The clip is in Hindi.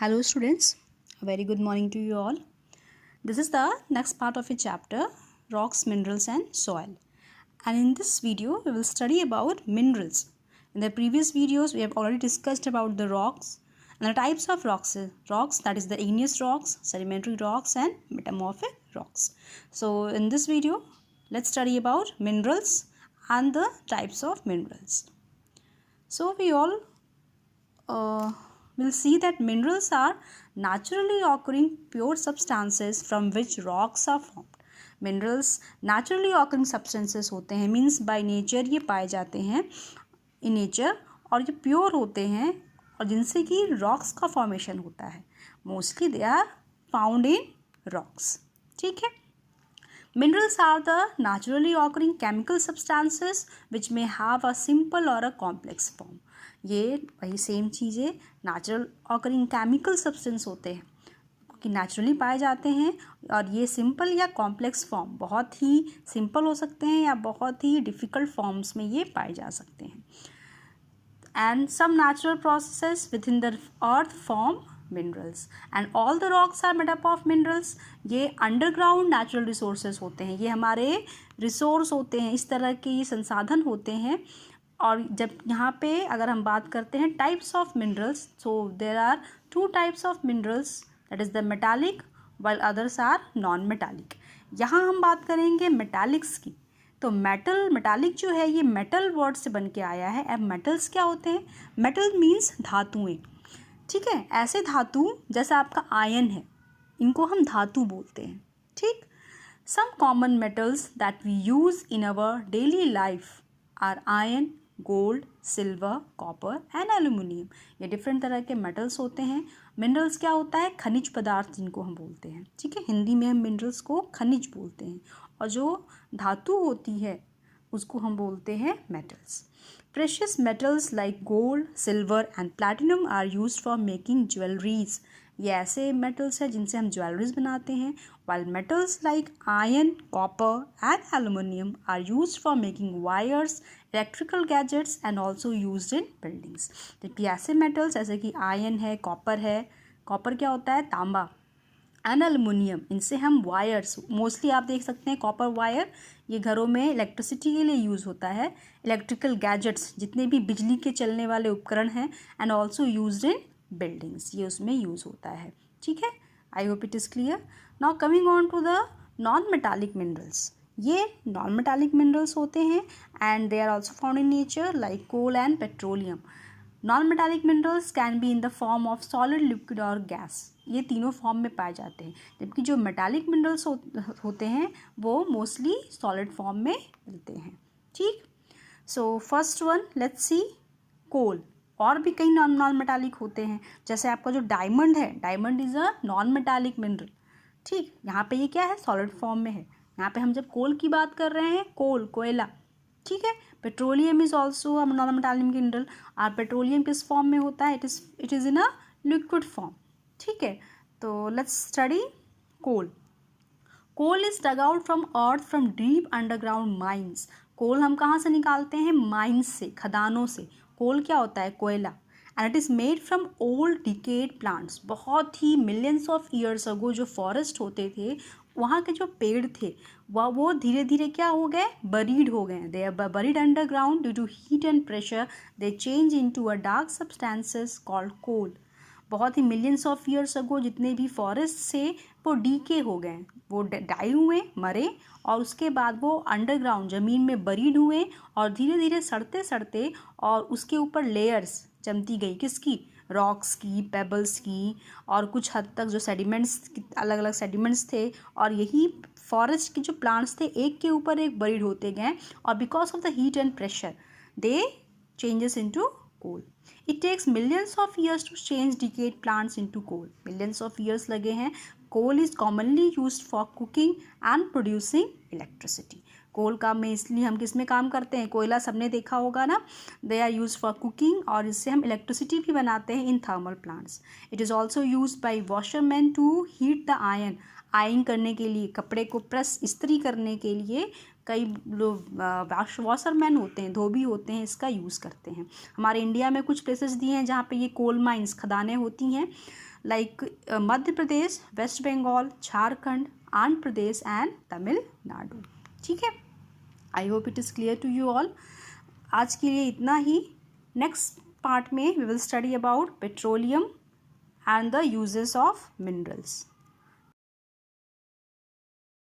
Hello students, a very good morning to you all. This is the next part of a chapter, rocks, minerals and soil. And in this video, we will study about minerals. In the previous videos, we have already discussed about the rocks and the types of rocks, that is the igneous rocks, sedimentary rocks and metamorphic rocks. So in this video, let's study about minerals and the types of minerals. So we all we'll see that minerals are naturally occurring pure substances from which rocks are formed. Minerals naturally occurring substances होते हैं, मीन्स बाय नेचर ये पाए जाते हैं इन नेचर, और ये प्योर होते हैं और जिनसे कि रॉक्स का फॉर्मेशन होता है. Mostly they are found in rocks. ठीक है. Minerals are the naturally occurring chemical substances which may have a simple or a complex form. ये वही सेम चीज़ें नेचुरल ऑकरिंग केमिकल सब्सटेंस होते हैं कि नेचुरली पाए जाते हैं, और ये सिंपल या कॉम्प्लेक्स फॉर्म, बहुत ही सिंपल हो सकते हैं या बहुत ही डिफ़िकल्ट फॉर्म्स में ये पाए जा सकते हैं. And some natural processes within the earth form minerals and all the rocks are made up of minerals. ये अंडरग्राउंड नेचुरल रिसोर्सेज होते हैं, ये हमारे रिसोर्स होते हैं, इस तरह के ये संसाधन होते हैं. और जब यहाँ पे अगर हम बात करते हैं types of minerals, so there are two types of minerals, that is the metallic while others are non metallic. यहाँ हम बात करेंगे मेटालिक्स की. तो मेटालिक जो है ये मेटल वर्ड से बन के आया है. अब मेटल्स क्या होते हैं? मेटल मीन्स धातुएं. ठीक है. ऐसे धातु जैसा आपका आयन है, इनको हम धातु बोलते हैं. ठीक. Some common metals that we use in our daily life are iron, gold, silver, copper and aluminium. ये डिफरेंट तरह के मेटल्स होते हैं. मिनरल्स क्या होता है? खनिज पदार्थ जिनको हम बोलते हैं. ठीक है. हिंदी में हम मिनरल्स को खनिज बोलते हैं, और जो धातु होती है उसको हम बोलते हैं metals. Precious metals like gold, silver and platinum are used for making jewelleries. ये ऐसे मेटल्स हैं जिनसे हम ज्वेलरीज बनाते हैं. while metals like iron, copper and aluminium are used for making wires, electrical gadgets and also used in buildings. जबकि ऐसे metals जैसे कि आयन है, कॉपर है, कॉपर क्या होता है? तांबा, एंड एलुमिनियम, इनसे हम वायर्स, मोस्टली आप देख सकते हैं कॉपर वायर, ये घरों में इलेक्ट्रिसिटी के लिए यूज़ होता है. इलेक्ट्रिकल गैजेट्स, जितने भी बिजली के चलने वाले उपकरण हैं, and also used in buildings, ये उसमें यूज़ होता है. ठीक है. I hope it is clear. Now coming on to the non metallic minerals. ये नॉन मेटालिक मिनरल्स होते हैं and they are also found in nature like coal and petroleum. Non metallic minerals can be in the form of solid, liquid और गैस. ये तीनों फॉर्म में पाए जाते हैं, जबकि जो मेटालिक मिनरल्स होते हैं वो मोस्टली सॉलिड फॉर्म में मिलते हैं. ठीक. So first one let's see coal. और भी कई नॉन मेटालिक होते हैं, जैसे आपका जो डायमंड है, diamond is a non metallic mineral. ठीक. यहाँ पे ये क्या है? सॉलिड फॉर्म में है. यहाँ पे हम जब कोल की बात कर रहे हैं, कोल, कोयला. ठीक है. Petroleum is also a non metallic mineral. और पेट्रोलियम किस फॉर्म में होता है? It is in a liquid form. ठीक है. तो let's study coal. Coal is dug out from earth from deep underground mines. Coal हम कहाँ से निकालते हैं? माइंस से, खदानों से. कोल क्या होता है? कोयला. And it is made from old decade plants. बहुत ही मिलियंस ऑफ ईयर्स अगो जो फॉरेस्ट होते थे, वहाँ के जो पेड़ थे वो धीरे धीरे क्या हो गए? बरीड हो गए. They are buried underground due to heat and pressure. They change into a dark substances called coal. बहुत ही मिलियंस ऑफ ईयर्स अगो जितने भी फॉरेस्ट थे वो डीके हो गए, वो डाई हुए, मरे, और उसके बाद वो अंडरग्राउंड ज़मीन में बरीड हुए, और धीरे धीरे सड़ते सड़ते और उसके ऊपर लेयर्स जमती गई. किसकी? रॉक्स की, पेबल्स की, और कुछ हद तक जो सेडिमेंट्स, अलग अलग सेडिमेंट्स थे, और यही फॉरेस्ट के जो प्लांट्स थे एक के ऊपर एक बरीड होते गए, और because of the heat and pressure they changes into coal. It takes millions of years to change decayed plants into coal. Millions of years लगे हैं. Coal is commonly used for cooking and producing electricity. कोल का में इसलिए हम किस में काम करते हैं? कोयला सबने देखा होगा ना. They are used for cooking, और इससे हम इलेक्ट्रिसिटी भी बनाते हैं in thermal plants. It is also used by washermen to heat the iron. Iron करने के लिए, कपड़े को प्रेस, इस्त्री करने के लिए कई लोग वॉशरमैन होते हैं, धोबी होते हैं, इसका यूज़ करते हैं। हमारे इंडिया में कुछ प्लेसेस दिए हैं जहाँ पे ये कोल माइंस, खदानें होती हैं, लाइक मध्य प्रदेश, वेस्ट बंगाल, झारखंड, आंध्र प्रदेश एंड तमिलनाडु। ठीक है, I hope it is clear to you all. आज के लिए इतना ही। नेक्स्ट पार्ट में we will study about petroleum and the uses of minerals.